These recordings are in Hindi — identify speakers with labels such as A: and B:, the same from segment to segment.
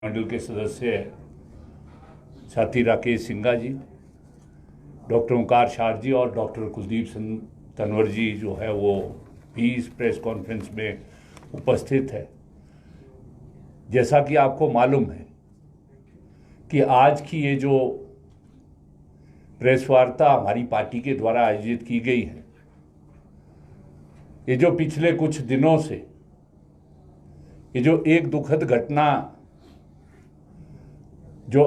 A: मंडल के सदस्य साथी राकेश सिंघा जी, डॉक्टर ओंकार शाह जी और डॉक्टर कुलदीप सिंह तनवर जी जो है वो भी इस प्रेस कॉन्फ्रेंस में उपस्थित है। जैसा कि आपको मालूम है कि आज की ये जो प्रेस वार्ता हमारी पार्टी के द्वारा आयोजित की गई है, ये जो पिछले कुछ दिनों से ये जो एक दुखद घटना जो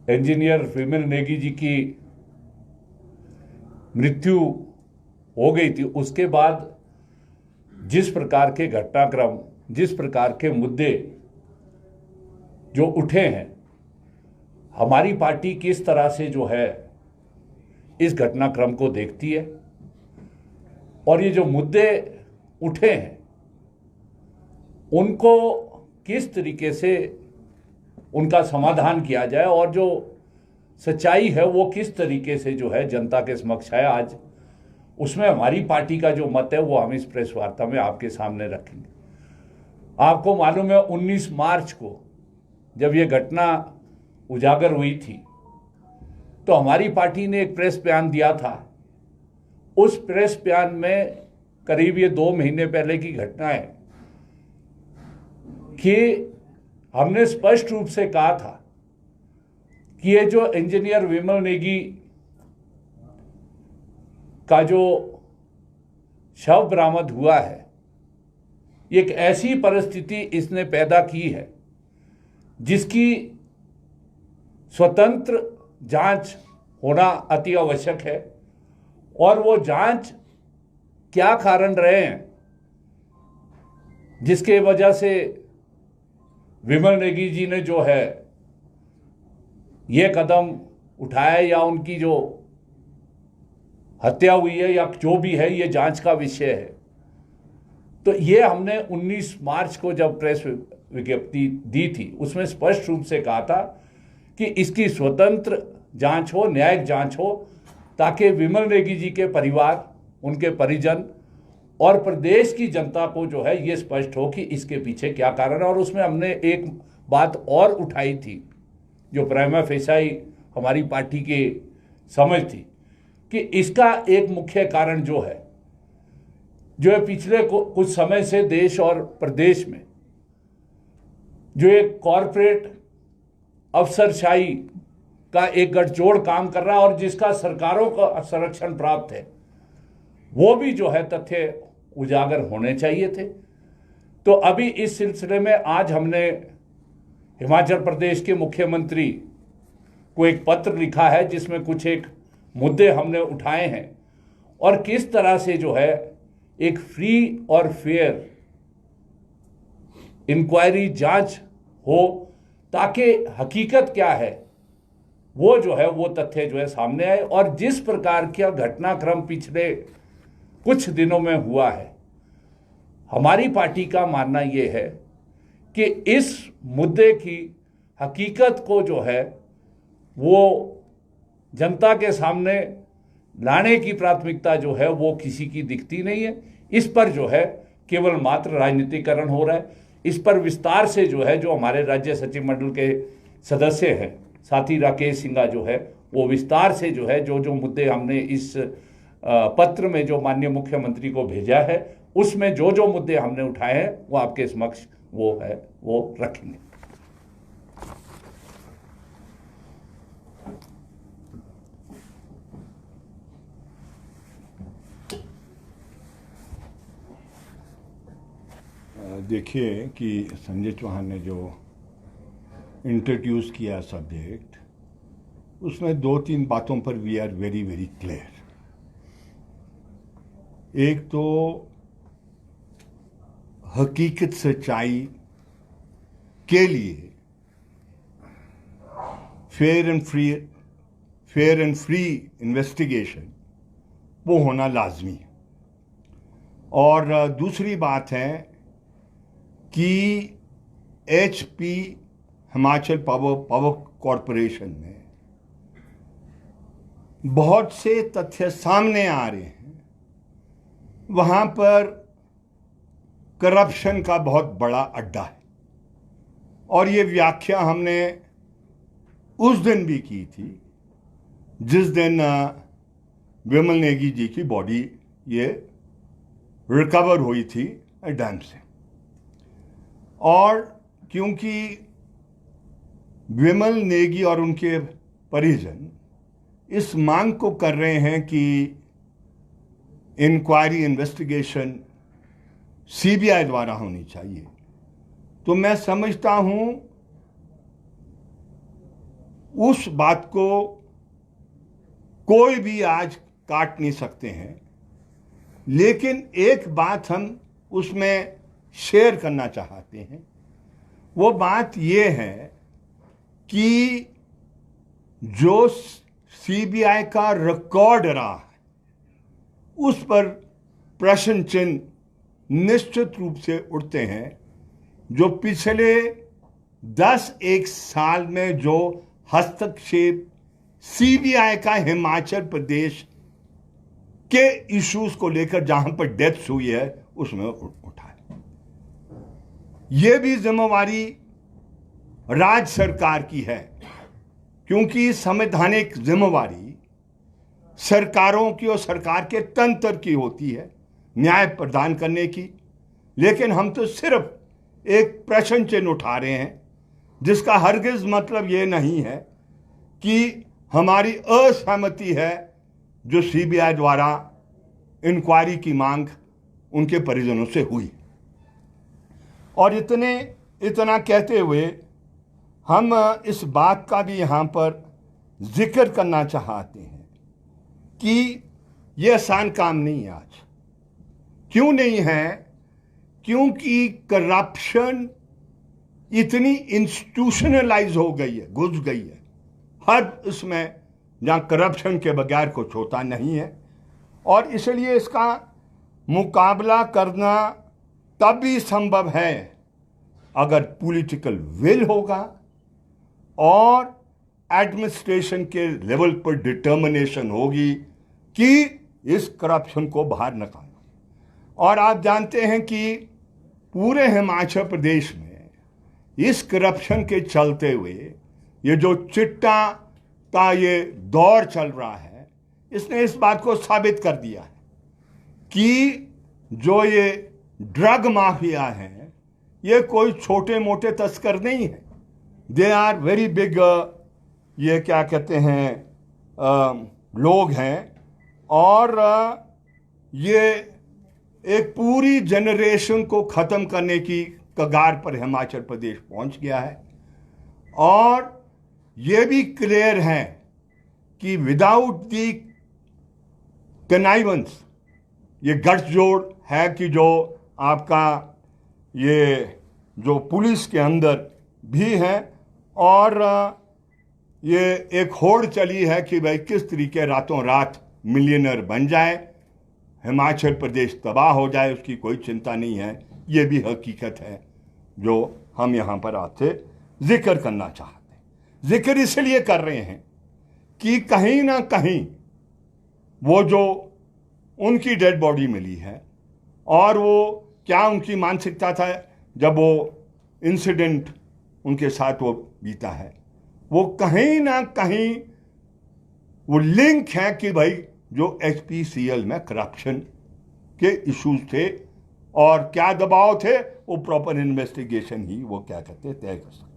A: इंजीनियर विमल नेगी जी की मृत्यु हो गई थी, उसके बाद जिस प्रकार के घटनाक्रम, जिस प्रकार के मुद्दे जो उठे हैं, हमारी पार्टी किस तरह से जो है इस घटनाक्रम को देखती है और ये जो मुद्दे उठे हैं उनको किस तरीके से उनका समाधान किया जाए और जो सच्चाई है वो किस तरीके से जो है जनता के समक्ष है, आज उसमें हमारी पार्टी का जो मत है वो हम इस प्रेस वार्ता में आपके सामने रखेंगे। आपको मालूम है 19 मार्च को जब ये घटना उजागर हुई थी तो हमारी पार्टी ने एक प्रेस बयान दिया था। उस प्रेस बयान में करीब ये 2 महीने पहले की घटना है कि हमने स्पष्ट रूप से कहा था कि ये जो इंजीनियर विमल नेगी का जो शव बरामद हुआ है, एक ऐसी परिस्थिति इसने पैदा की है जिसकी स्वतंत्र जांच होना अति आवश्यक है। और वो जांच क्या कारण रहे हैं जिसके वजह से विमल नेगी जी ने जो है ये कदम उठाया या उनकी जो हत्या हुई है या जो भी है, ये जांच का विषय है। तो ये हमने 19 मार्च को जब प्रेस विज्ञप्ति दी थी उसमें स्पष्ट रूप से कहा था कि इसकी स्वतंत्र जांच हो, न्यायिक जांच हो, ताकि विमल नेगी जी के परिवार, उनके परिजन और प्रदेश की जनता को जो है ये स्पष्ट हो कि इसके पीछे क्या कारण है। और उसमें हमने एक बात और उठाई थी जो प्राइमा फेसाई हमारी पार्टी की समझ थी कि इसका एक मुख्य कारण जो है पिछले कुछ समय से देश और प्रदेश में जो एक कॉरपोरेट अफसरशाही का एक गठजोड़ काम कर रहा है और जिसका सरकारों का संरक्षण प्राप्त है, वो भी जो है तथ्य उजागर होने चाहिए थे। तो अभी इस सिलसिले में आज हमने हिमाचल प्रदेश के मुख्यमंत्री को एक पत्र लिखा है जिसमें कुछ एक मुद्दे हमने उठाए हैं और किस तरह से जो है एक फ्री और फेयर इंक्वायरी जांच हो ताकि हकीकत क्या है वो जो है वो तथ्य जो है सामने आए। और जिस प्रकार का घटनाक्रम पिछले कुछ दिनों में हुआ है, हमारी पार्टी का मानना ये है कि इस मुद्दे की हकीकत को जो है वो जनता के सामने लाने की प्राथमिकता जो है वो किसी की दिखती नहीं है। इस पर जो है केवल मात्र राजनीतिकरण हो रहा है। इस पर विस्तार से जो है जो हमारे राज्य सचिव मंडल के सदस्य हैं साथी राकेश सिंघा जो है वो विस्तार से जो है जो मुद्दे हमने इस पत्र में जो माननीय मुख्यमंत्री को भेजा है उसमें जो मुद्दे हमने उठाए हैं वो आपके समक्ष वो रखेंगे।
B: देखिए कि संजय चौहान ने जो इंट्रोड्यूस किया सब्जेक्ट, उसमें 2-3 बातों पर we are very very clear. एक तो हकीकत सच्चाई के लिए फेयर एंड फ्री इन्वेस्टिगेशन वो होना लाजमी है। और दूसरी बात है कि HP हिमाचल पावर कॉरपोरेशन में बहुत से तथ्य सामने आ रहे हैं, वहां पर करप्शन का बहुत बड़ा अड्डा है। और ये व्याख्या हमने उस दिन भी की थी जिस दिन विमल नेगी जी की बॉडी ये रिकवर हुई थी डैम से। और क्योंकि विमल नेगी और उनके परिजन इस मांग को कर रहे हैं कि इंक्वायरी इन्वेस्टिगेशन सीबीआई द्वारा होनी चाहिए, तो मैं समझता हूं उस बात को कोई भी आज काट नहीं सकते हैं। लेकिन एक बात हम उसमें शेयर करना चाहते हैं, वो बात ये है कि जो सीबीआई का रिकॉर्ड रहा है उस पर प्रश्न चिन्ह निश्चित रूप से उठते हैं। जो पिछले 10-1 साल में जो हस्तक्षेप सीबीआई का हिमाचल प्रदेश के इश्यूज को लेकर जहां पर डेथ्स हुई है उसमें उठा है। यह भी जिम्मेवारी राज्य सरकार की है, क्योंकि संवैधानिक जिम्मेवारी सरकारों की और सरकार के तंत्र की होती है न्याय प्रदान करने की। लेकिन हम तो सिर्फ एक प्रश्न चिन्ह उठा रहे हैं, जिसका हरगिज मतलब ये नहीं है कि हमारी असहमति है जो सीबीआई द्वारा इंक्वायरी की मांग उनके परिजनों से हुई। और इतना कहते हुए हम इस बात का भी यहाँ पर जिक्र करना चाहते हैं कि यह आसान काम नहीं है आज। क्यों नहीं है? क्योंकि करप्शन इतनी इंस्टीट्यूशनलाइज हो गई है, घुस गई है हर इसमें, जहां करप्शन के बगैर कुछ होता नहीं है। और इसलिए इसका मुकाबला करना तभी संभव है अगर पॉलिटिकल विल होगा और एडमिनिस्ट्रेशन के लेवल पर डिटर्मिनेशन होगी कि इस करप्शन को बाहर निकालना। और आप जानते हैं कि पूरे हिमाचल प्रदेश में इस करप्शन के चलते हुए ये जो चिट्टा का ये दौर चल रहा है, इसने इस बात को साबित कर दिया है कि जो ये ड्रग माफिया हैं ये कोई छोटे मोटे तस्कर नहीं है। दे आर वेरी बिग, ये क्या कहते हैं, लोग हैं। और ये एक पूरी जनरेशन को ख़त्म करने की कगार पर हिमाचल प्रदेश पहुंच गया है। और ये भी क्लियर है कि विदाउट दी कनाइवेंस, ये गठजोड़ है कि जो आपका ये जो पुलिस के अंदर भी है, और ये एक होड़ चली है कि भाई किस तरीके रातों रात मिलियनर बन जाए, हिमाचल प्रदेश तबाह हो जाए, उसकी कोई चिंता नहीं है। ये भी हकीकत है जो हम यहाँ पर आपसे जिक्र करना चाहते हैं। जिक्र इसलिए कर रहे हैं कि कहीं ना कहीं वो जो उनकी डेड बॉडी मिली है और वो क्या उनकी मानसिकता था जब वो इंसिडेंट उनके साथ वो बीता है, वो कहीं ना कहीं वो लिंक है कि भाई जो HPCL में करप्शन के इश्यूज थे और क्या दबाव थे, वो प्रॉपर इन्वेस्टिगेशन ही वो क्या कहते तय कर सकते।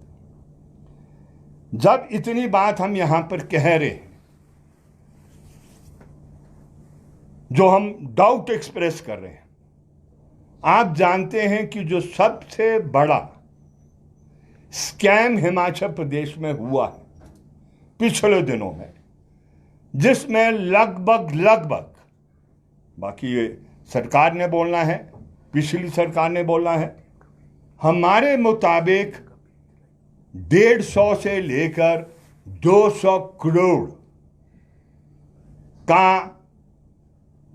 B: जब इतनी बात हम यहां पर कह रहे हैं, जो हम डाउट एक्सप्रेस कर रहे हैं, आप जानते हैं कि जो सबसे बड़ा स्कैम हिमाचल प्रदेश में हुआ है पिछले दिनों में, जिसमें लगभग बाकी ये सरकार ने बोलना है, पिछली सरकार ने बोलना है, हमारे मुताबिक 150 से लेकर 200 करोड़ का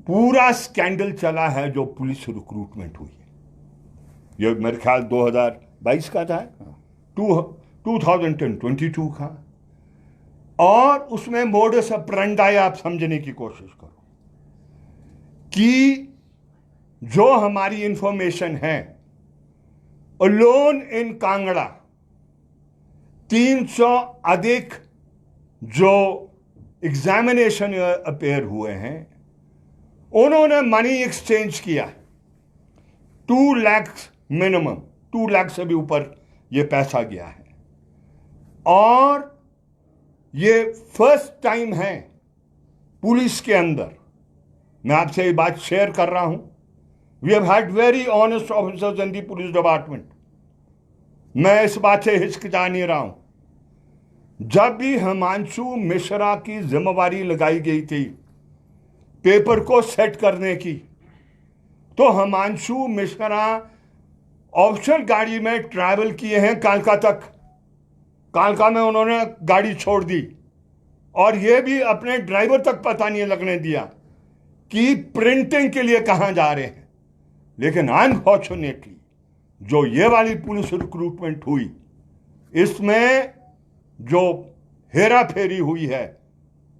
B: पूरा स्कैंडल चला है जो पुलिस रिक्रूटमेंट हुई है। ये मेरे ख्याल 2022 का था, 2022 का। और उसमें मोडस ऑपरेंडी आप समझने की कोशिश करो कि जो हमारी इंफॉर्मेशन है, अलोन इन कांगड़ा 300 अधिक जो एग्जामिनेशन अपेयर हुए हैं उन्होंने मनी एक्सचेंज किया। 2 लाख मिनिमम, 2 लाख से भी ऊपर ये पैसा गया है। और ये फर्स्ट टाइम है पुलिस के अंदर, मैं आपसे ये बात शेयर कर रहा हूं, we have had very honest officers in the police department. मैं इस बात से हिचकिचा नहीं रहा हूं। जब भी हिमांशु मिश्रा की जिम्मेवारी लगाई गई थी पेपर को सेट करने की, तो हिमांशु मिश्रा ऑफिशियल गाड़ी में ट्रैवल किए हैं कालका तक। कालका में उन्होंने गाड़ी छोड़ दी और यह भी अपने ड्राइवर तक पता नहीं लगने दिया कि प्रिंटिंग के लिए कहां जा रहे हैं। लेकिन अनफॉर्चुनेटली जो ये वाली पुलिस रिक्रूटमेंट हुई, इसमें जो हेरा फेरी हुई है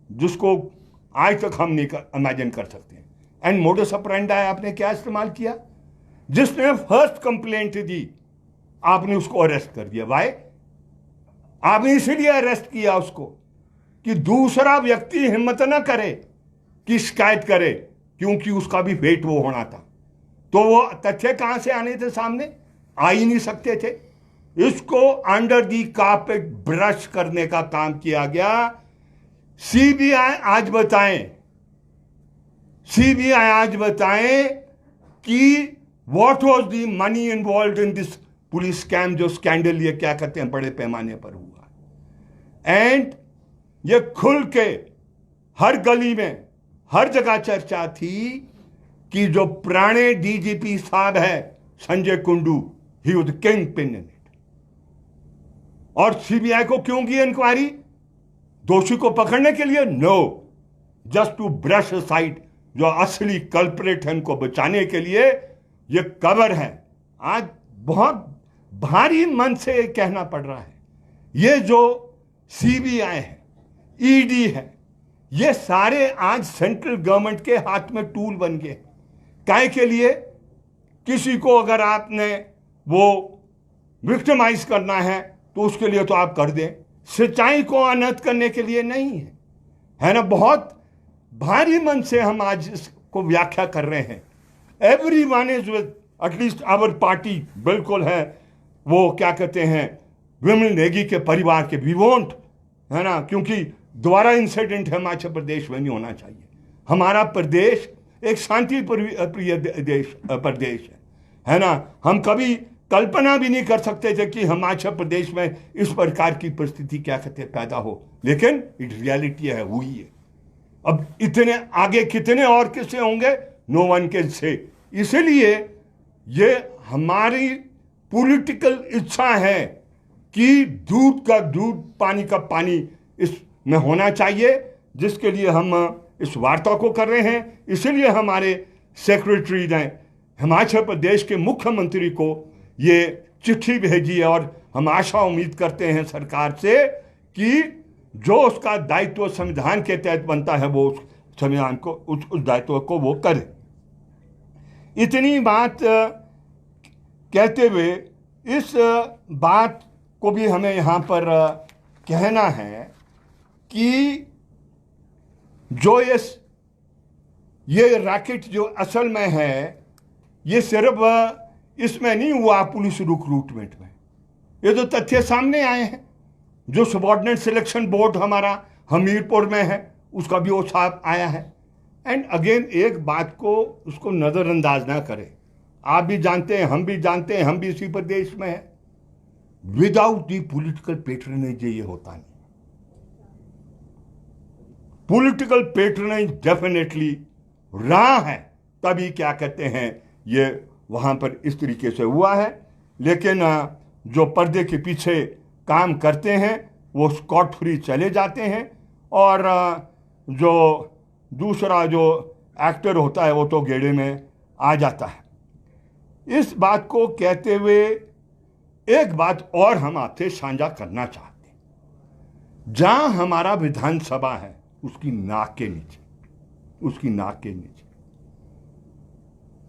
B: जिसको आज तक हम नहीं इमेजिन कर सकते। एंड मोडस ऑपरेंडी आपने क्या इस्तेमाल किया? जिसने फर्स्ट कंप्लेंट दी आपने उसको अरेस्ट कर दिया। वाई? आपने इसीलिए अरेस्ट किया उसको कि दूसरा व्यक्ति हिम्मत ना करे कि शिकायत करे, क्योंकि उसका भी वेट वो होना था। तो वो तथ्य कहां से आने थे सामने? आ ही नहीं सकते थे। इसको अंडर दी कारपेट ब्रश करने का काम किया गया। सीबीआई आज बताएं कि what was the money involved in this police scam, जो स्कैंडल ये क्या कहते हैं बड़े पैमाने पर हुआ। एंड ये खुल के हर गली में हर जगह चर्चा थी कि जो पुराने डीजीपी साहब है Sanjay Kundu, he was the kingpin in it. और सीबीआई को क्यों की इंक्वायरी? दोषी को पकड़ने के लिए? No, just to brush aside जो असली कल्प्रेट है उनको बचाने के लिए ये कवर है। आज बहुत भारी मन से कहना पड़ रहा है, ये जो सीबीआई है, ईडी है, ये सारे आज सेंट्रल गवर्नमेंट के हाथ में टूल बन गए। काहे के लिए? किसी को अगर आपने वो विक्टिमाइज करना है तो उसके लिए तो आप कर दें, सच्चाई को अनर्थ करने के लिए नहीं है ना। बहुत भारी मन से हम आज इसको व्याख्या कर रहे हैं। Everyone is with, at least our party बिल्कुल है, वो क्या कहते हैं, विमल नेगी के परिवार के, वी वोंट, है ना, क्योंकि दोबारा इंसिडेंट हिमाचल प्रदेश में नहीं होना चाहिए। हमारा प्रदेश एक शांति प्रिय प्रदेश है ना। हम कभी कल्पना भी नहीं कर सकते थे कि हिमाचल प्रदेश में इस प्रकार की परिस्थिति क्या कहते पैदा हो, लेकिन इट रियलिटी है, हुई है। अब इतने आगे कितने और किस्से होंगे, नो वन कैन से। इसलिए ये हमारी पॉलिटिकल इच्छा है कि दूध का दूध, पानी का पानी इसमें होना चाहिए, जिसके लिए हम इस वार्ता को कर रहे हैं। इसलिए हमारे सेक्रेटरी ने हिमाचल प्रदेश के मुख्यमंत्री को ये चिट्ठी भेजी है और हम आशा उम्मीद करते हैं सरकार से कि जो उसका दायित्व संविधान के तहत बनता है वो उस संविधान को, उस दायित्व को वो करे। इतनी बात कहते हुए इस बात को भी हमें यहाँ पर कहना है कि जो ये रैकेट जो असल में है, ये सिर्फ इसमें नहीं हुआ पुलिस रिक्रूटमेंट में, ये तो तथ्य सामने आए हैं। जो सबऑर्डिनेट सिलेक्शन बोर्ड हमारा हमीरपुर में है, उसका भी वो साफ आया है। एंड अगेन एक बात को उसको नज़रअंदाज ना करें, आप भी जानते हैं, हम भी जानते हैं, हम भी इसी प्रदेश में हैं। विदाउट दी पॉलिटिकल पेट्रनेज ये होता नहीं। पॉलिटिकल पेट्रनेज डेफिनेटली रहा है, तभी क्या कहते हैं ये वहां पर इस तरीके से हुआ है। लेकिन जो पर्दे के पीछे काम करते हैं वो स्कॉट फ्री चले जाते हैं, और जो दूसरा जो एक्टर होता है वो तो गेड़े में आ जाता है। इस बात को कहते हुए एक बात और हम आपसे साझा करना चाहते हैं। जहां हमारा विधानसभा है उसकी नाक के नीचे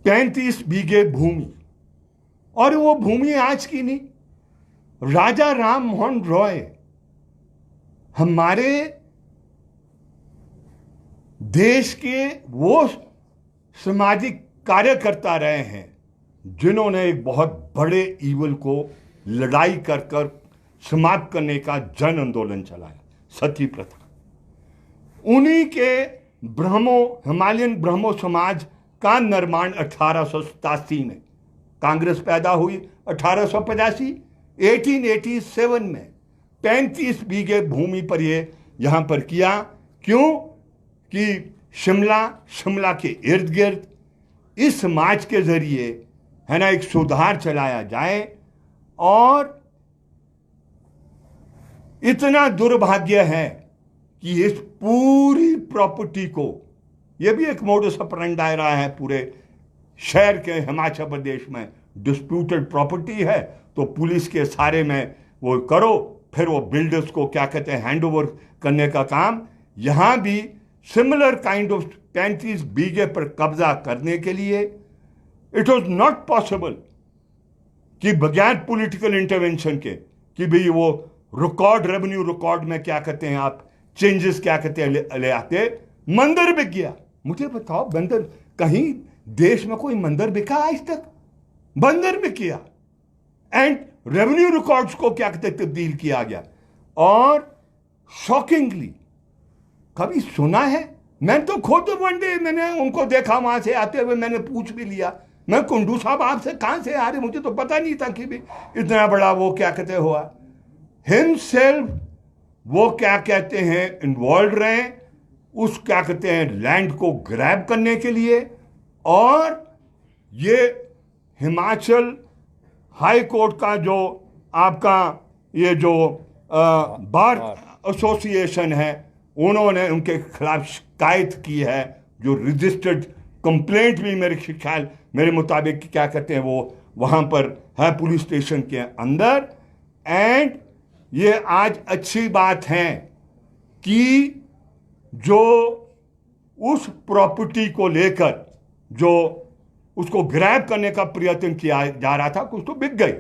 B: 35 बीघे भूमि, और वो भूमि आज की नहीं, राजा राम मोहन रॉय हमारे देश के वो सामाजिक कार्यकर्ता रहे हैं जिन्होंने एक बहुत बड़े ईवल को लड़ाई कर कर समाप्त करने का जन आंदोलन चलाया, सती प्रथा। उन्हीं के हिमालयन ब्रह्मो समाज का निर्माण 1887 में, कांग्रेस पैदा हुई 1885, 1887 में 35 बीघे भूमि पर ये यहां पर किया। क्यों कि शिमला के इर्द गिर्द इस समाज के जरिए है ना एक सुधार चलाया जाए। और इतना दुर्भाग्य है कि इस पूरी प्रॉपर्टी को, यह भी एक मोडस ऑपरेंडी रहा है पूरे शहर के हिमाचल प्रदेश में, डिस्प्यूटेड प्रॉपर्टी है तो पुलिस के सारे में वो करो, फिर वो बिल्डर्स को क्या कहते हैं हैंड ओवर करने का काम। यहां भी सिमिलर काइंड ऑफ 35 बीघे पर कब्जा करने के लिए इट वॉज नॉट पॉसिबल कि बगैर पॉलिटिकल इंटरवेंशन के कि भाई वो रिकॉर्ड, रेवेन्यू रिकॉर्ड में क्या कहते हैं आप चेंजेस क्या कहते हैं ले आते। मंदिर बिक गया। मुझे बताओ मंदिर, कहीं देश में कोई मंदिर बिका आज तक? मंदिर बिक गया एंड रेवेन्यू रिकॉर्ड्स को क्या कहते तब्दील किया गया। और शॉकिंगली कभी सुना है, मैं तो खुद वन डे मैंने उनको देखा वहां से आते हुए, मैंने पूछ भी लिया, मैं कुंडू साहब आपसे कहां से आ रहे, मुझे तो पता नहीं था कि भी इतना बड़ा वो क्या कहते हुआ हिमसेल्फ वो क्या कहते हैं इन्वॉल्व रहे उस क्या कहते हैं लैंड को ग्रैब करने के लिए। और ये हिमाचल हाई कोर्ट का जो आपका ये जो बार एसोसिएशन है, उन्होंने उनके खिलाफ शिकायत की है, जो रजिस्टर्ड कंप्लेंट भी मेरे ख्याल मेरे मुताबिक क्या कहते हैं वो वहां पर है पुलिस स्टेशन के अंदर। एंड ये आज अच्छी बात है कि जो उस प्रॉपर्टी को लेकर जो उसको ग्रैब करने का प्रयत्न किया जा रहा था कुछ तो बिक गई।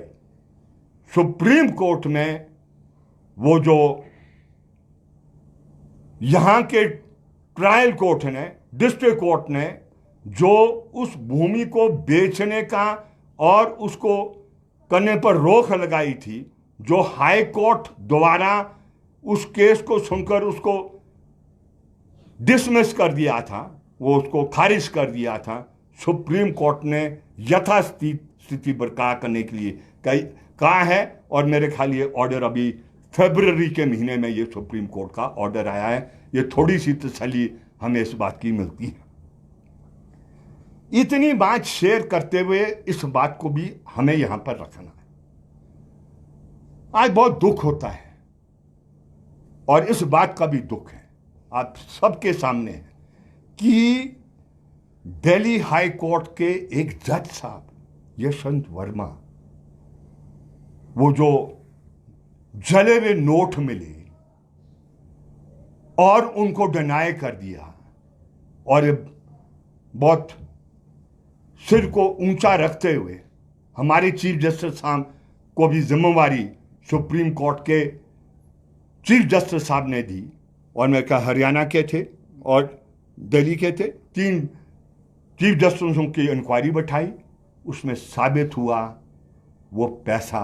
B: सुप्रीम कोर्ट में वो जो यहां के ट्रायल कोर्ट ने, डिस्ट्रिक्ट कोर्ट ने जो उस भूमि को बेचने का और उसको करने पर रोक लगाई थी, जो हाई कोर्ट द्वारा उस केस को सुनकर उसको डिसमिस कर दिया था, वो उसको खारिज कर दिया था, सुप्रीम कोर्ट ने यथास्थिति बरकरार करने के लिए कहा है। और मेरे ख्याल ये ऑर्डर अभी फरवरी के महीने में ये सुप्रीम कोर्ट का ऑर्डर आया है। ये थोड़ी सी तसल्ली हमें इस बात की मिलती है। इतनी बात शेयर करते हुए इस बात को भी हमें यहां पर रखना है। आज बहुत दुख होता है और इस बात का भी दुख है आप सबके सामने है कि दिल्ली हाई कोर्ट के एक जज साहब यशवंत वर्मा, वो जो जले हुए नोट मिले और उनको डिनाई कर दिया, और बहुत सिर को ऊंचा रखते हुए हमारे चीफ जस्टिस साहब को भी जिम्मेवारी सुप्रीम कोर्ट के चीफ जस्टिस साहब ने दी। और मैं क्या हरियाणा के थे और दिल्ली के थे, 3 चीफ जस्टिसों की इंक्वायरी बैठाई। उसमें साबित हुआ वो पैसा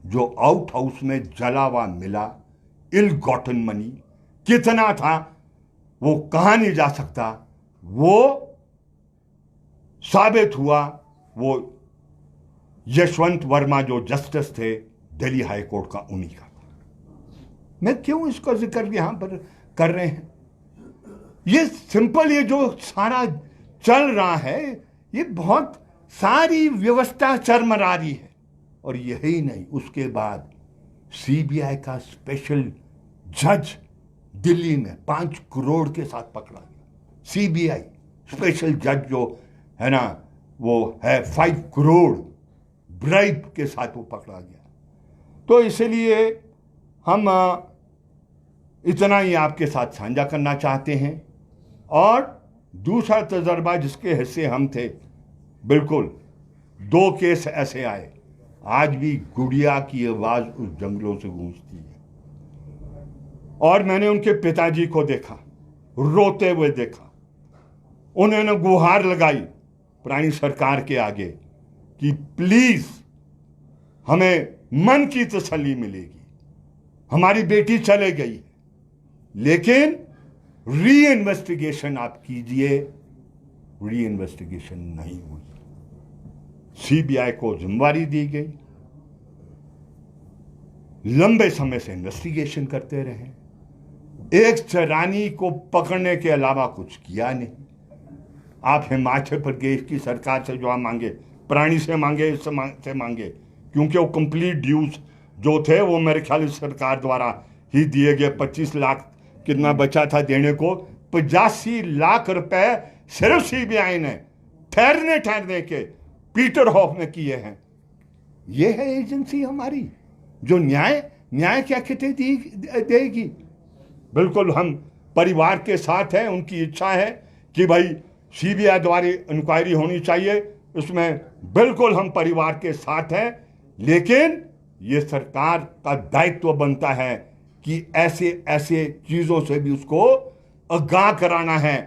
B: जो आउट हाउस में जला हुआ मिला, इल गॉटन मनी कितना था वो कहा नहीं जा सकता, वो साबित हुआ वो यशवंत वर्मा जो जस्टिस थे दिल्ली हाई कोर्ट का, उन्हीं का था। मैं क्यों इसका जिक्र यहां पर कर रहे हैं? ये सिंपल, ये जो सारा चल रहा है ये बहुत सारी व्यवस्था चरमरा रही है। और यही नहीं, उसके बाद सीबीआई का स्पेशल जज दिल्ली में 5 करोड़ के साथ पकड़ा गया। सीबीआई स्पेशल जज जो है ना वो है 5 करोड़ ब्राइब के साथ वो पकड़ा गया। तो इसलिए हम इतना ही आपके साथ साझा करना चाहते हैं। और दूसरा तजर्बा जिसके हिस्से हम थे, बिल्कुल 2 केस ऐसे आए आज भी गुड़िया की आवाज उस जंगलों से गूंजती है। और मैंने उनके पिताजी को देखा, रोते हुए देखा। उन्होंने गुहार लगाई पुरानी सरकार के आगे कि प्लीज हमें मन की तसल्ली मिलेगी, हमारी बेटी चले गई, लेकिन री इन्वेस्टिगेशन आप कीजिए। री इन्वेस्टिगेशन नहीं हुई। सीबीआई को जिम्मेवारी दी गई, लंबे समय से इन्वेस्टिगेशन करते रहे, एक चरानी को पकड़ने के अलावा कुछ किया नहीं। आप हिमाचल प्रदेश की सरकार से जो आप मांगे, प्राणी से मांगे, इस से मांगे, क्योंकि वो कंप्लीट ड्यूज जो थे वो मेरे ख्याल सरकार द्वारा ही दिए गए। 25 लाख कितना बचा था देने को, 85 लाख रुपए सिर्फ सीबीआई ने ठहरने के पीटर हॉफ में किए हैं। ये है एजेंसी हमारी जो न्याय क्या कहते देगी। बिल्कुल हम परिवार के साथ हैं, उनकी इच्छा है कि भाई सीबीआई द्वारा इंक्वायरी होनी चाहिए, उसमें बिल्कुल हम परिवार के साथ हैं, लेकिन ये सरकार का दायित्व बनता है कि ऐसे चीजों से भी उसको आगाह कराना है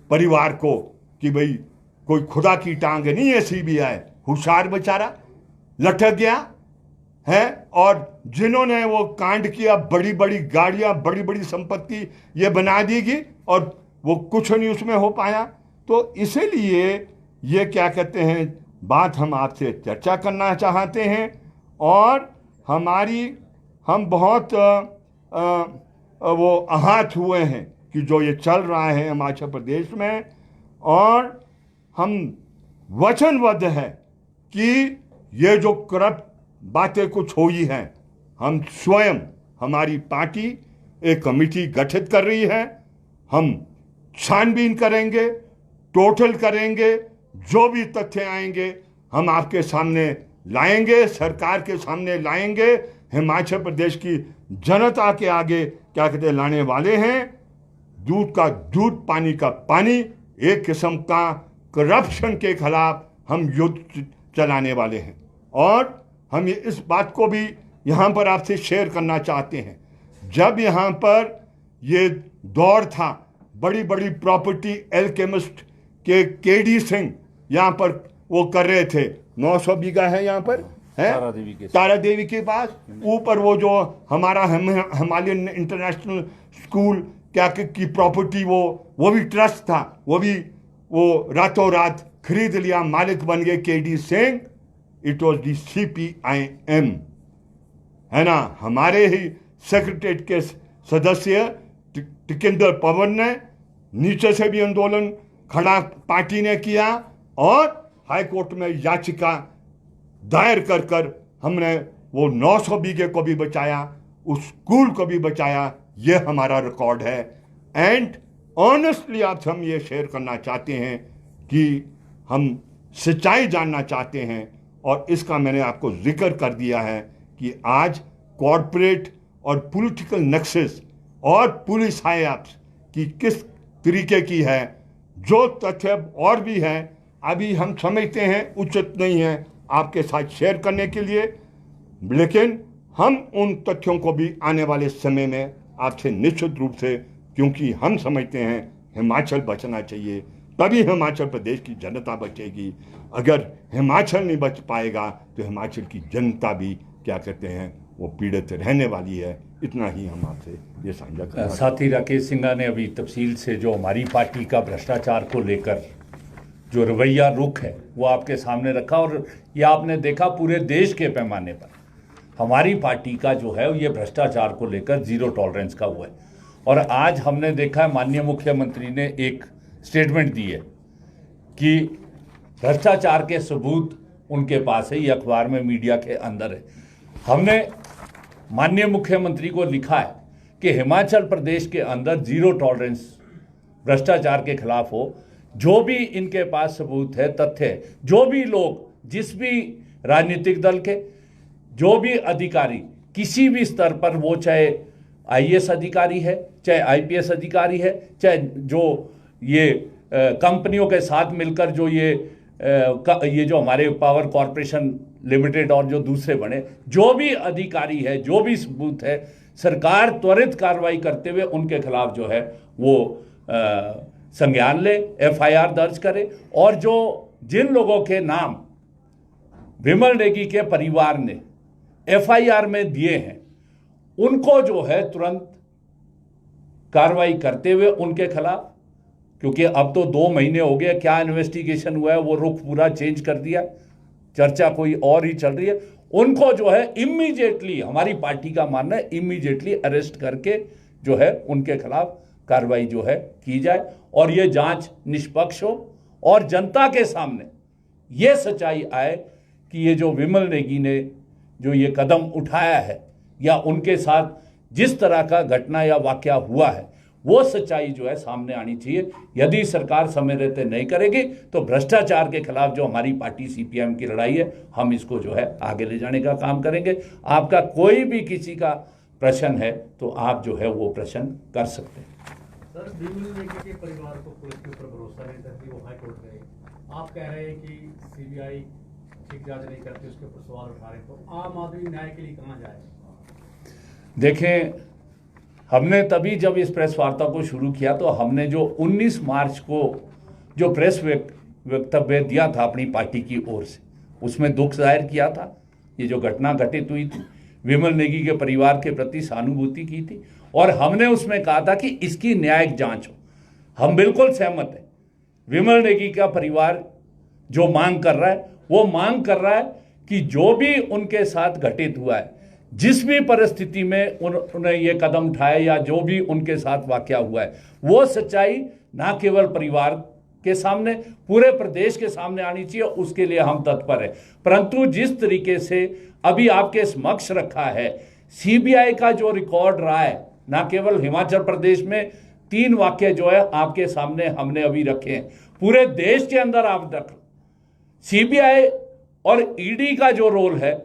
B: परिवार को कि भाई कोई खुदा की टांग नहीं है सीबीआई। होशियार बेचारा लटक गया है, और जिन्होंने वो कांड किया, बड़ी बड़ी गाड़ियां, बड़ी बड़ी संपत्ति ये बना देगी और वो कुछ नहीं उसमें हो पाया। तो इसीलिए ये क्या कहते हैं, बात हम आपसे चर्चा करना चाहते हैं, और हम बहुत वो आहत हुए हैं कि जो ये चल रहा है हिमाचल प्रदेश में, और हम वचनबद्ध है कि ये जो करप्ट बातें कुछ हुई हैं, हम स्वयं, हमारी पार्टी एक कमेटी गठित कर रही है, हम छानबीन करेंगे, टोटल करेंगे, जो भी तथ्य आएंगे हम आपके सामने लाएंगे, सरकार के सामने लाएंगे, हिमाचल प्रदेश की जनता के आगे क्या कहते लाने वाले हैं। दूध का दूध, पानी का पानी, एक किस्म का करप्शन के खिलाफ हम युद्ध चलाने वाले हैं। और हम इस बात को भी यहाँ पर आपसे शेयर करना चाहते हैं, जब यहाँ पर ये दौर था, बड़ी बड़ी प्रॉपर्टी एल्केमिस्ट के केडी सिंह यहाँ पर वो कर रहे थे, 900 बीघा है यहाँ पर, है तारा देवी के पास, ऊपर वो जो हमारा हिमालयन इंटरनेशनल स्कूल क्या की प्रॉपर्टी, वो भी ट्रस्ट था, वो रातों रात खरीद लिया, मालिक बन गए KD Singh. It was the CPIM, है ना, हमारे ही सेक्रेटरीट के सदस्य टिकेंद्र पवन ने, नीचे से भी आंदोलन खड़ा पार्टी ने किया, और हाई कोर्ट में याचिका दायर कर हमने वो 900 बीघे को भी बचाया, उस स्कूल को भी बचाया। ये हमारा रिकॉर्ड है। एंड ऑनेस्टली आपसे हम ये शेयर करना चाहते हैं कि हम सच्चाई जानना चाहते हैं, और इसका मैंने आपको जिक्र कर दिया है कि आज कॉरपोरेट और पॉलिटिकल नक्सेस और पुलिस हाई-अप्स की किस तरीके की है, जो तथ्य और भी हैं, अभी हम समझते हैं उचित नहीं है आपके साथ शेयर करने के लिए, लेकिन हम उन तथ्यों को भी आने वाले समय में आपसे निश्चित रूप से, क्योंकि हम समझते हैं हिमाचल बचना चाहिए, तभी हिमाचल प्रदेश की जनता बचेगी। अगर हिमाचल नहीं बच पाएगा तो हिमाचल की जनता भी क्या कहते हैं वो पीड़ित रहने वाली है। इतना ही हम आपसे ये साझा करना।
A: साथी राकेश सिंघा ने अभी तफसील से जो हमारी पार्टी का भ्रष्टाचार को लेकर जो रवैया रुख है वो आपके सामने रखा, और ये आपने देखा पूरे देश के पैमाने पर हमारी पार्टी का जो है ये भ्रष्टाचार को लेकर जीरो टॉलरेंस का हुआ है। और आज हमने देखा है माननीय मुख्यमंत्री ने एक स्टेटमेंट दी है कि भ्रष्टाचार के सबूत उनके पास है, ये अखबार में मीडिया के अंदर है। हमने माननीय मुख्यमंत्री को लिखा है कि हिमाचल प्रदेश के अंदर जीरो टॉलरेंस भ्रष्टाचार के खिलाफ हो, जो भी इनके पास सबूत है, तथ्य है, जो भी लोग, जिस भी राजनीतिक दल के जो भी अधिकारी किसी भी स्तर पर, वो चाहे IAS अधिकारी है, चाहे IPS अधिकारी है, चाहे जो ये कंपनियों के साथ मिलकर जो ये जो हमारे पावर कॉरपोरेशन लिमिटेड और जो दूसरे बने, जो भी अधिकारी है, जो भी सबूत है, सरकार त्वरित कार्रवाई करते हुए उनके खिलाफ जो है वो संज्ञान ले, एफआईआर दर्ज करे, और जो जिन लोगों के नाम विमल नेगी के परिवार ने एफआईआर में दिए हैं उनको जो है तुरंत कार्रवाई करते हुए उनके खिलाफ, क्योंकि अब तो 2 महीने हो गए, क्या इन्वेस्टिगेशन हुआ है वो रुख पूरा चेंज कर दिया, चर्चा कोई और ही चल रही है, उनको जो है इमीडिएटली, हमारी पार्टी का मानना है इमीडिएटली अरेस्ट करके जो है उनके खिलाफ कार्रवाई जो है की जाए, और ये जांच निष्पक्ष हो और जनता के सामने ये सच्चाई आए कि ये जो विमल नेगी ने जो ये कदम उठाया है या उनके साथ जिस तरह का घटना या वाकया हुआ है वो सच्चाई जो है सामने आनी चाहिए। यदि सरकार समय रहते नहीं करेगी तो भ्रष्टाचार के खिलाफ जो हमारी पार्टी सीपीएम की लड़ाई है, हम इसको जो है आगे ले जाने का काम करेंगे। आपका कोई भी किसी का प्रश्न है तो आप जो है वो प्रश्न कर सकते हैं।
C: सर, विमल नेगी के परिवार को पुलिस के ऊपर भरोसा नहीं था कि वो हाई कोर्ट गए, आप कह रहे हैं कि सीबीआई ठीक जांच नहीं करती, उसके ऊपर सवाल उठा रहे, तो आम आदमी न्याय के लिए कहाँ जाए?
A: देखें, हमने तभी जब इस प्रेस वार्ता को शुरू किया तो हमने जो 19 मार्च को जो प्रेस वक्तव्य दिया था अपनी पार्टी की ओर से, उसमें दुख जाहिर किया था। ये जो घटना घटित हुई थी, विमल नेगी के परिवार के प्रति सहानुभूति की थी, और हमने उसमें कहा था कि इसकी न्यायिक जांच हो। हम बिल्कुल सहमत हैं। विमल नेगी का परिवार जो मांग कर रहा है वो मांग कर रहा है कि जो भी उनके साथ घटित हुआ है, जिस भी परिस्थिति में उन्होंने ये कदम उठाया या जो भी उनके साथ वाकया हुआ है, वो सच्चाई ना केवल परिवार के सामने, पूरे प्रदेश के सामने आनी चाहिए। उसके लिए हम तत्पर हैं। परंतु जिस तरीके से अभी आपके समक्ष रखा है, सीबीआई का जो रिकॉर्ड रहा है, ना केवल हिमाचल प्रदेश में 3 वाकये जो है आपके सामने हमने अभी रखे हैं, पूरे देश के अंदर आप रख, सीबीआई और ईडी का जो रोल है,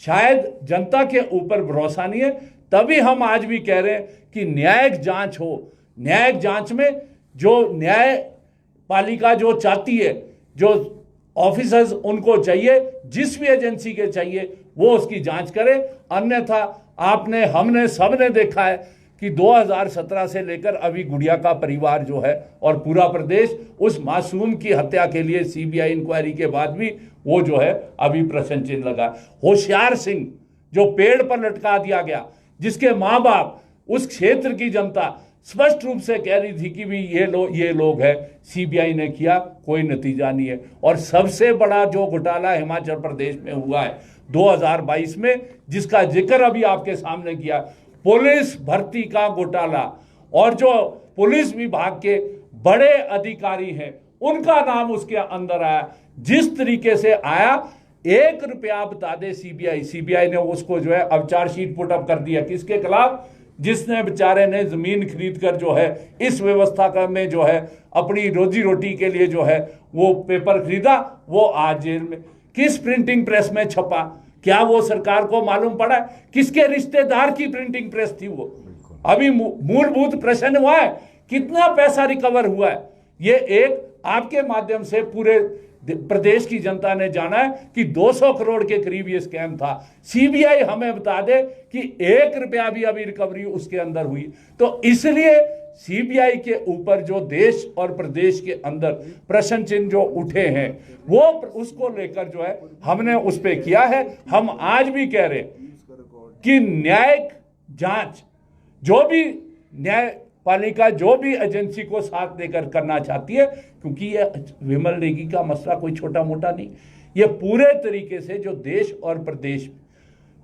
A: शायद जनता के ऊपर भरोसा नहीं है। तभी हम आज भी कह रहे हैं कि न्यायिक जांच हो। न्यायिक जांच में जो न्यायपालिका जो चाहती है, जो ऑफिसर्स उनको चाहिए, जिस भी एजेंसी के चाहिए, वो उसकी जांच करे। अन्यथा आपने, हमने, सबने देखा है कि 2017 से लेकर अभी गुड़िया का परिवार जो है और पूरा प्रदेश उस मासूम की हत्या के लिए सीबीआई इंक्वायरी के बाद भी वो जो है अभी प्रश्न चिन्ह लगा। होशियार सिंह जो पेड़ पर लटका दिया गया, जिसके माँ बाप, उस क्षेत्र की जनता स्पष्ट रूप से कह रही थी कि भी ये लोग है, सीबीआई ने किया, कोई नतीजा नहीं है। और सबसे बड़ा जो घोटाला हिमाचल प्रदेश में हुआ है 2022 में, जिसका जिक्र अभी आपके सामने किया, पुलिस भर्ती का घोटाला, और जो पुलिस विभाग के बड़े अधिकारी हैं उनका नाम उसके अंदर आया। जिस तरीके से आया, 1 रुपया बता दे सीबीआई ने उसको जो है अब चार्जशीट पुटअप कर दिया। किसके खिलाफ? जिसने बेचारे ने जमीन खरीद कर जो है इस व्यवस्था में जो है अपनी रोजी रोटी के लिए जो है वो पेपर खरीदा, वो आज जेल में। किस प्रिंटिंग प्रेस में छपा? क्या वो सरकार को मालूम पड़ा? किसके रिश्तेदार की प्रिंटिंग प्रेस थी वो? अभी मूलभूत प्रश्न हुआ है, कितना पैसा रिकवर हुआ है? ये एक आपके माध्यम से पूरे प्रदेश की जनता ने जाना है कि 200 करोड़ के करीब ये स्कैम था। सीबीआई हमें बता दे कि 1 रुपया भी अभी रिकवरी उसके अंदर हुई। तो इसलिए सीबीआई के ऊपर जो देश और प्रदेश के अंदर प्रश्न चिन्ह जो उठे हैं, वो उसको लेकर जो है हमने उस पे किया है। हम आज भी कह रहे कि न्यायिक जांच जो भी न्यायपालिका जो भी एजेंसी को साथ लेकर करना चाहती है, क्योंकि ये विमल नेगी का मसला कोई छोटा मोटा नहीं, ये पूरे तरीके से जो देश और प्रदेश में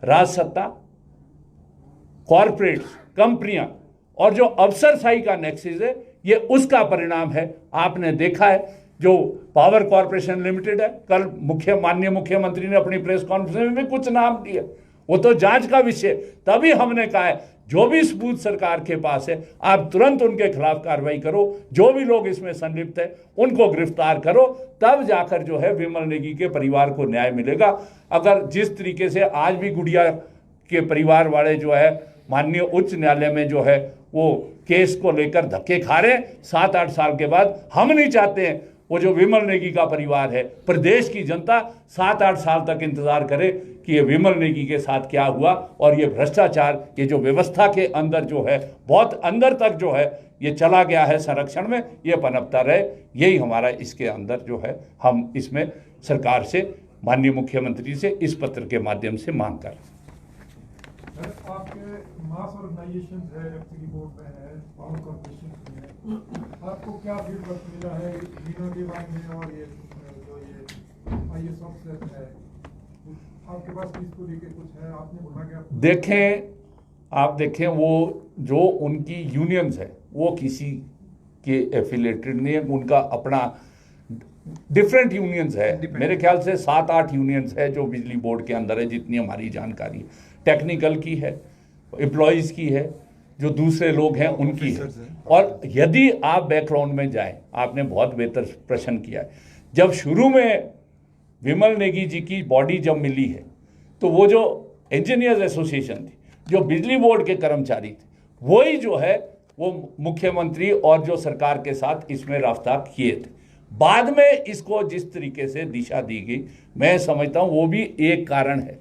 A: राज सत्ता, कॉरपोरेट कंपनियां और जो अफसरशाही का नेक्सस है, ये उसका परिणाम है। आपने देखा है जो पावर कॉरपोरेशन लिमिटेड है, कल माननीय मुख्यमंत्री ने अपनी प्रेस कॉन्फ्रेंस में कुछ नाम दिए, वो तो जांच का विषय। तभी हमने कहा है जो भी सबूत सरकार के पास है, आप तुरंत उनके खिलाफ कार्रवाई करो, जो भी लोग इसमें संलिप्त है उनको गिरफ्तार करो, तब जाकर जो है विमल नेगी के परिवार को न्याय मिलेगा। अगर जिस तरीके से आज भी गुड़िया के परिवार वाले जो है माननीय उच्च न्यायालय में जो है वो केस को लेकर धक्के खा रहे हैं 7-8 साल के बाद, हम नहीं चाहते हैं वो जो विमल नेगी का परिवार है, प्रदेश की जनता 7-8 साल तक इंतजार करे कि ये विमल नेगी के साथ क्या हुआ, और ये भ्रष्टाचार, ये जो व्यवस्था के अंदर जो है, बहुत अंदर तक जो है ये चला गया है संरक्षण में, ये पनपता रहे। यही हमारा इसके अंदर जो है, हम इसमें सरकार से, माननीय मुख्यमंत्री से इस पत्र के माध्यम से मांग कर।
D: आपके मास ऑर्गेनाइजेशन है, एफसीडी बोर्ड में है, पावर कॉर्पोरेशन में है, आपको क्या फीडबैक मिला है मीना दीवान में और ये जो ये आईएएस ऑफिसर है, आपके पास इसको लेके कुछ है, आपने बोला क्या?
A: देखें, आप देखें, वो जो उनकी यूनियंस है वो किसी के एफिलेटेड नहीं है, उनका अपना डिफरेंट यूनियंस है। मेरे ख्याल से 7-8 यूनियंस है जो बिजली बोर्ड के अंदर है, जितनी हमारी जानकारी है। टेक्निकल की है, एम्प्लॉयज़ की है, जो दूसरे लोग हैं उनकी है। और यदि आप बैकग्राउंड में जाएं, आपने बहुत बेहतर प्रश्न किया है। जब शुरू में विमल नेगी जी की बॉडी जब मिली है, तो वो जो इंजीनियर्स एसोसिएशन थी, जो बिजली बोर्ड के कर्मचारी थे, वही जो है वो मुख्यमंत्री और जो सरकार के साथ इसमें राब्ता किए थे। बाद में इसको जिस तरीके से दिशा दी गई, मैं समझता हूँ वो भी एक कारण है।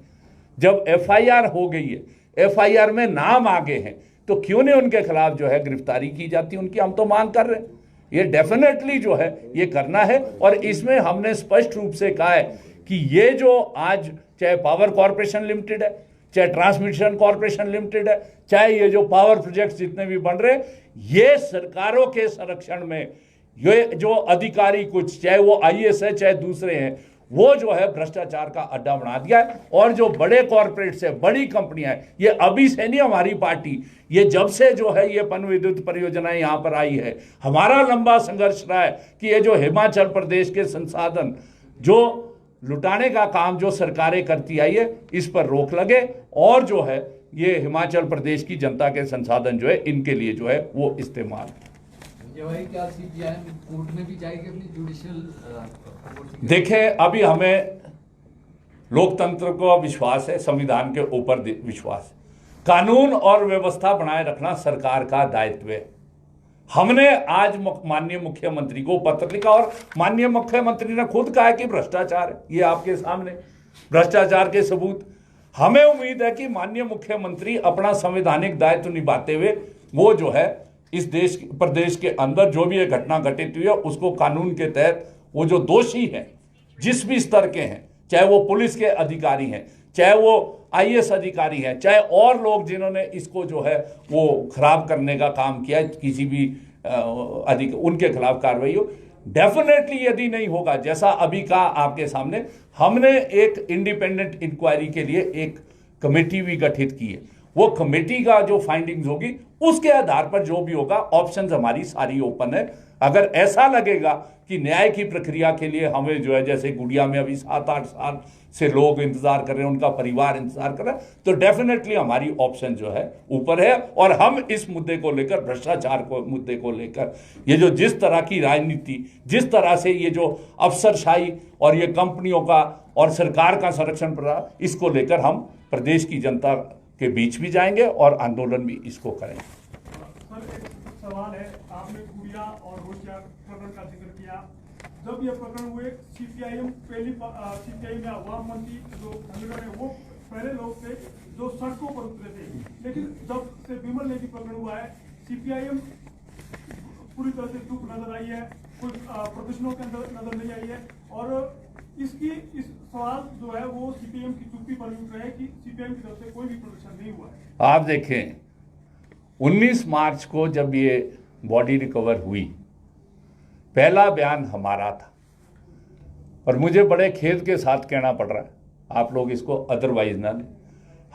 A: जब एफआईआर हो गई है, एफआईआर में नाम आगे हैं, तो क्यों नहीं उनके खिलाफ जो है गिरफ्तारी की जाती, उनकी हम तो मांग कर रहे हैं। ये डेफिनेटली जो है ये करना है, और इसमें हमने स्पष्ट रूप से कहा है कि ये जो आज चाहे पावर कॉर्पोरेशन लिमिटेड है, चाहे ट्रांसमिशन कॉर्पोरेशन लिमिटेड है, चाहे ये जो पावर प्रोजेक्ट्स जितने भी बन रहे, ये सरकारों के संरक्षण में ये जो अधिकारी कुछ, चाहे वो आईएएस है चाहे दूसरे हैं, वो जो है भ्रष्टाचार का अड्डा बना दिया है। और जो बड़े कॉर्पोरेट्स है, बड़ी कंपनियां हैं, ये अभी से नहीं, हमारी पार्टी ये जब से जो है ये पन विद्युत परियोजनाएं यहाँ पर आई है, हमारा लंबा संघर्ष रहा है कि ये जो हिमाचल प्रदेश के संसाधन जो लुटाने का काम जो सरकारें करती आई है, इस पर रोक लगे, और जो है ये हिमाचल प्रदेश की जनता के संसाधन जो है इनके लिए जो है वो इस्तेमाल।
E: भाई, क्या सीपीआईएम कोर्ट में भी जाएगी अपनी जुडिशियल?
A: देखें, अभी हमें लोकतंत्र को विश्वास है, संविधान के ऊपर विश्वास है। कानून और व्यवस्था बनाए रखना सरकार का दायित्व है। हमने आज माननीय मुख्यमंत्री को पत्र लिखा, और माननीय मुख्यमंत्री ने खुद कहा कि भ्रष्टाचार है, ये आपके सामने भ्रष्टाचार के सबूत। हमें उम्मीद है कि माननीय मुख्यमंत्री अपना संवैधानिक दायित्व निभाते हुए वो जो है इस देश प्रदेश के अंदर जो भी ये घटना घटित हुई है उसको कानून के तहत, वो जो दोषी हैं जिस भी स्तर के हैं, चाहे वो पुलिस के अधिकारी हैं, चाहे वो आईएएस अधिकारी हैं, चाहे और लोग जिन्होंने इसको जो है वो खराब करने का काम किया, किसी भी उनके खिलाफ कार्रवाई हो। डेफिनेटली यदि नहीं होगा, जैसा अभी का आपके सामने, हमने एक इंडिपेंडेंट इंक्वायरी के लिए एक कमेटी भी गठित की है। वो कमेटी का जो फाइंडिंग्स होगी उसके आधार पर जो भी होगा, ऑप्शंस हमारी सारी ओपन है। अगर ऐसा लगेगा कि न्याय की प्रक्रिया के लिए हमें जो है, जैसे गुड़िया में अभी 7-8 साल से लोग इंतजार कर रहे हैं, उनका परिवार इंतजार कर रहा है, तो डेफिनेटली हमारी ऑप्शन जो है ऊपर है। और हम इस मुद्दे को लेकर, भ्रष्टाचार को मुद्दे को लेकर, ये जो जिस तरह की राजनीति, जिस तरह से ये जो अफसरशाही और ये कंपनियों का और सरकार का संरक्षण पड़ रहा, इसको लेकर हम प्रदेश की जनता के बीच भी जाएंगे और आंदोलन भी इसको करेंगे।
D: सर, एक सवाल है, आपने गुड़िया और होशियार प्रकरण का जिक्र किया। जब ये प्रकरण हुए, सीपीआईएम में आवाम मंत्री जो है वो पहले लोग थे जो सड़कों पर उतरे थे, लेकिन जब से विमल नेगी प्रकरण हुआ है, सीपीआईएम पूरी तरह से चुप नजर आई है, कोई प्रदर्शनों के अंदर नजर नहीं आई है, और इस सवाल जो है वो सीपीएम की चुप्पी पर उठ रहा है कि सीपीएम की तरफ से कोई भी प्रदर्शन नहीं हुआ है।
A: आप देखें, 19 मार्च को जब ये बॉडी रिकवर हुई, पहला बयान हमारा था, और मुझे बड़े खेद के साथ कहना पड़ रहा है, आप लोग इसको अदरवाइज ना लें,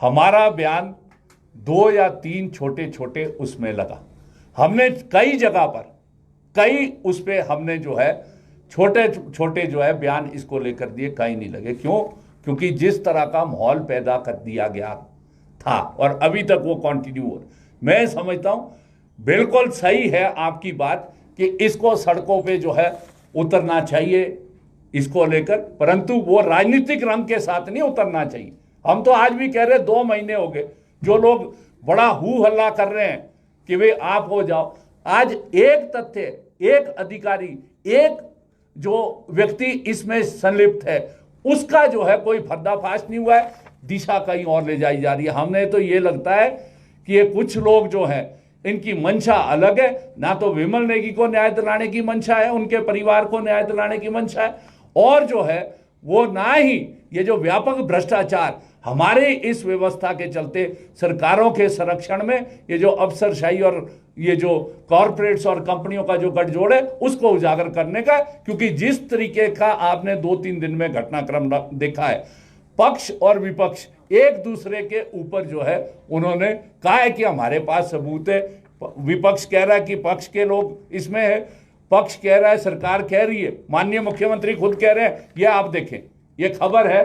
A: हमारा बयान 2 या 3 छोटे छोटे उसमें लगा। हमने कई जगह पर, कई उस पर हमने जो है छोटे छोटे जो है बयान इसको लेकर दिए, कहीं नहीं लगे। क्यों? क्योंकि जिस तरह का माहौल पैदा कर दिया गया था और अभी तक वो कंटिन्यू हो, मैं समझता हूं बिल्कुल सही है आपकी बात कि इसको सड़कों पे जो है उतरना चाहिए इसको लेकर, परंतु वो राजनीतिक रंग के साथ नहीं उतरना चाहिए। हम तो आज भी कह रहे 2 महीने हो गए, जो लोग बड़ा हू हल्ला कर रहे हैं कि भाई आप हो जाओ, आज एक तथ्य, एक अधिकारी, एक जो व्यक्ति इसमें संलिप्त है उसका जो है कोई पर्दाफाश नहीं हुआ है, दिशा कहीं और ले जाई जा रही है। हमने तो ये लगता है कि ये कुछ लोग जो हैं इनकी मंशा अलग है, ना तो विमल नेगी को न्याय दिलाने की मंशा है, उनके परिवार को न्याय दिलाने की मंशा है, और जो है वो ना ही ये जो व्यापक भ्रष्टाचार हमारे इस व्यवस्था के चलते सरकारों के संरक्षण में ये जो अफसरशाही और ये जो कॉरपोरेट्स और कंपनियों का जो गठजोड़ है उसको उजागर करने का, क्योंकि जिस तरीके का आपने 2-3 दिन में घटनाक्रम देखा है, पक्ष और विपक्ष एक दूसरे के ऊपर जो है उन्होंने कहा है कि हमारे पास सबूत है। विपक्ष कह रहा है कि पक्ष के लोग इसमें है, पक्ष कह रहा है, सरकार कह रही है, माननीय मुख्यमंत्री खुद कह रहे हैं। यह आप देखें, यह खबर है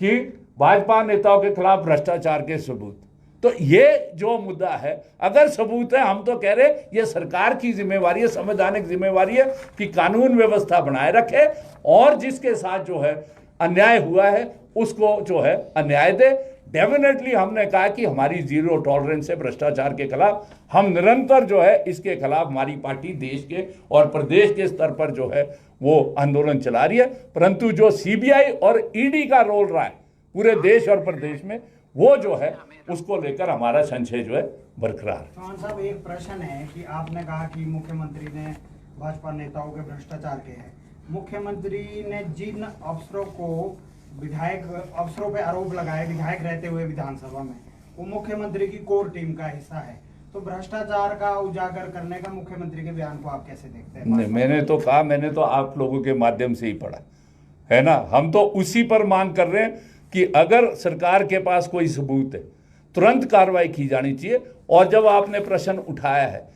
A: कि भाजपा नेताओं के खिलाफ भ्रष्टाचार के सबूत। तो ये जो मुद्दा है, अगर सबूत है, हम तो कह रहे ये सरकार की जिम्मेवारी है, संवैधानिक जिम्मेवारी है कि कानून व्यवस्था बनाए रखे और जिसके साथ जो है अन्याय हुआ है उसको जो है अन्याय दे। डेफिनेटली हमने कहा कि हमारी जीरो टॉलरेंस है भ्रष्टाचार के खिलाफ, हम निरंतर जो है इसके खिलाफ हमारी पार्टी देश के और प्रदेश के स्तर पर जो है वो आंदोलन चला रही है। परंतु जो सीबीआई और ईडी का रोल रहा है पूरे देश और प्रदेश में, वो जो है उसको लेकर हमारा संशय जो है बरकरार है।
F: चौहान साहब, एक प्रश्न है कि आपने कहा कि मुख्यमंत्री ने भाजपा नेताओं के भ्रष्टाचार के हैं, मुख्यमंत्री ने जिन अफसरों को विधायक अफसरों पे आरोप लगाए विधायक रहते हुए विधानसभा में, वो मुख्यमंत्री की कोर टीम का हिस्सा है, तो भ्रष्टाचार का उजागर करने का मुख्यमंत्री के बयान को आप कैसे देखते हैं?
A: नहीं, मैंने तो कहा, मैंने तो आप लोगों के माध्यम से ही पढ़ा है ना। हम तो उसी पर मांग कर रहे हैं कि अगर सरकार के पास कोई सबूत है तुरंत कार्रवाई की जानी चाहिए। और जब आपने प्रश्न उठाया है,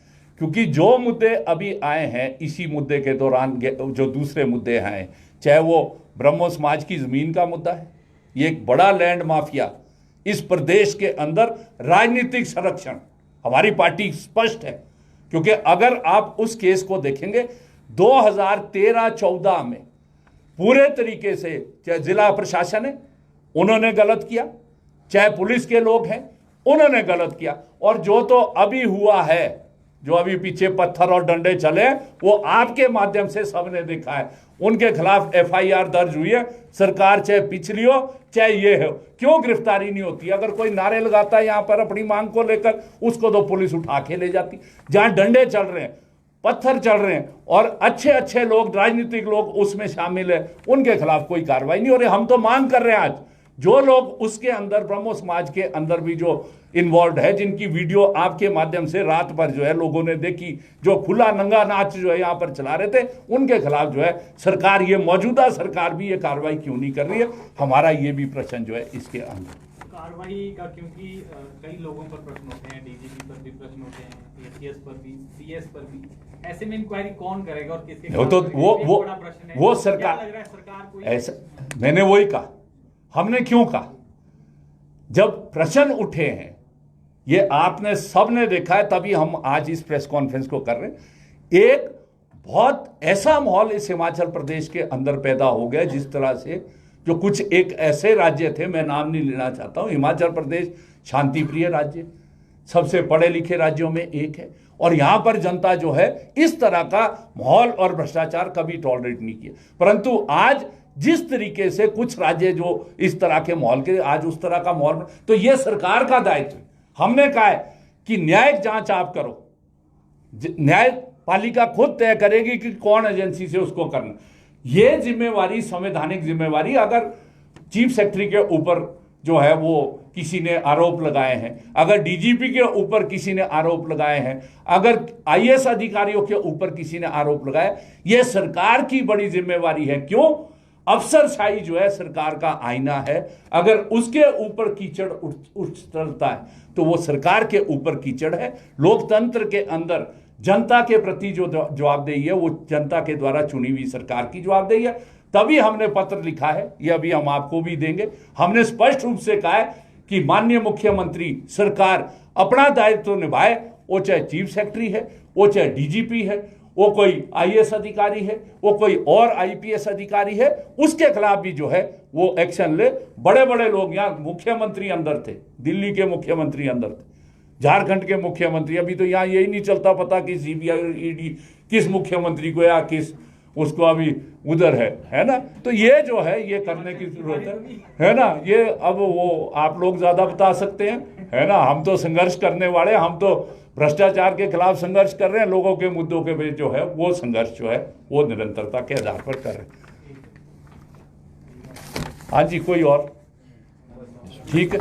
A: क्योंकि जो मुद्दे अभी आए हैं इसी मुद्दे के दौरान, जो दूसरे मुद्दे आए, चाहे वो ब्रह्मो समाज की जमीन का मुद्दा है, ये एक बड़ा लैंड माफिया इस प्रदेश के अंदर राजनीतिक संरक्षण, हमारी पार्टी स्पष्ट है। क्योंकि अगर आप उस केस को देखेंगे 2013-14 में पूरे तरीके से चाहे जिला प्रशासन है उन्होंने गलत किया, चाहे पुलिस के लोग हैं उन्होंने गलत किया, और जो तो अभी हुआ है, जो अभी पीछे पत्थर और डंडे चले, वो आपके माध्यम से सबने देखा है। उनके खिलाफ एफआईआर दर्ज हुई है। सरकार चाहे पिछली हो चाहे ये हो, क्यों गिरफ्तारी नहीं होती? अगर कोई नारे लगाता है यहाँ पर अपनी मांग को लेकर, उसको तो पुलिस उठा के ले जाती। जहां डंडे चल रहे हैं, पत्थर चल रहे हैं और अच्छे अच्छे लोग, राजनीतिक लोग उसमें शामिल है, उनके खिलाफ कोई कार्रवाई नहीं हो रही। हम तो मांग कर रहे हैं आज जो लोग उसके अंदर, ब्रह्मो समाज के अंदर भी जो इन्वॉल्व है, जिनकी वीडियो आपके माध्यम से रात भर जो है लोगों ने देखी, जो खुला नंगा नाच जो है यहाँ पर चला रहे थे, उनके खिलाफ जो है सरकार, ये मौजूदा सरकार भी ये कार्रवाई क्यों नहीं कर रही है? हमारा ये भी प्रश्न जो है इसके अंदर
G: कार्रवाई का, क्योंकि कई लोगों पर प्रश्न होते हैं, डीजीपी पर भी प्रश्न होते हैं, एसीएस पर भी, सीएस पर भी, ऐसे में इंक्वायरी कौन करेगा और किसके?
A: वो तो वो
G: सरकार को
A: ऐसा, मैंने वही कहा, हमने क्यों कहा, जब प्रश्न उठे हैं, ये आपने सबने देखा है, तभी हम आज इस प्रेस कॉन्फ्रेंस को कर रहे हैं। एक बहुत ऐसा माहौल इस हिमाचल प्रदेश के अंदर पैदा हो गया, जिस तरह से जो कुछ एक ऐसे राज्य थे, मैं नाम नहीं लेना चाहता हूं, हिमाचल प्रदेश शांति प्रिय राज्य, सबसे पढ़े लिखे राज्यों में एक है, और यहां पर जनता जो है इस तरह का माहौल और भ्रष्टाचार कभी टॉलरेट नहीं किया। परंतु आज जिस तरीके से कुछ राज्य जो इस तरह के माहौल के, आज उस तरह का माहौल, तो यह सरकार का दायित्व है। हमने कहा है कि न्यायिक जांच आप करो, न्यायपालिका खुद तय करेगी कि कौन एजेंसी से उसको करना। यह जिम्मेवारी, संवैधानिक जिम्मेवारी, अगर चीफ सेक्रेटरी के ऊपर जो है वो किसी ने आरोप लगाए हैं, अगर डीजीपी के ऊपर किसी ने आरोप लगाए हैं, अगर आईएएस अधिकारियों के ऊपर किसी ने आरोप लगाए, यह सरकार की बड़ी जिम्मेवारी है। क्यों? अफसरशाही जो है सरकार का आईना है, अगर उसके ऊपर कीचड़ उछलता है तो वो सरकार के ऊपर कीचड़ है। लोकतंत्र के अंदर जनता के प्रति जो जवाबदेही है वो जनता के द्वारा चुनी हुई सरकार की जवाबदेही है। तभी हमने पत्र लिखा है, ये अभी हम आपको भी देंगे। हमने स्पष्ट रूप से कहा है कि माननीय मुख्यमंत्री, सरकार अपना दायित्व निभाए, वो चाहे चीफ सेक्रेटरी है, वो चाहे डीजीपी है, वो कोई आईएएस अधिकारी है, वो कोई और आईपीएस अधिकारी है, उसके खिलाफ भी जो है वो एक्शन ले। बड़े बड़े लोग, यहाँ मुख्यमंत्री अंदर थे, दिल्ली के मुख्यमंत्री अंदर थे, झारखंड के मुख्यमंत्री, अभी तो यहाँ यही नहीं चलता पता कि सीबीआई ईडी किस मुख्यमंत्री को या किस उसको अभी उधर है ना। तो ये जो है ये करने की जरूरत है ना। ये अब वो आप लोग ज्यादा बता सकते हैं, है ना। हम तो संघर्ष करने वाले, हम तो भ्रष्टाचार के खिलाफ संघर्ष कर रहे हैं, लोगों के मुद्दों के बीच जो है वो संघर्ष जो है वो निरंतरता के आधार पर कर रहे हैं। हाँ जी, कोई और? ठीक है।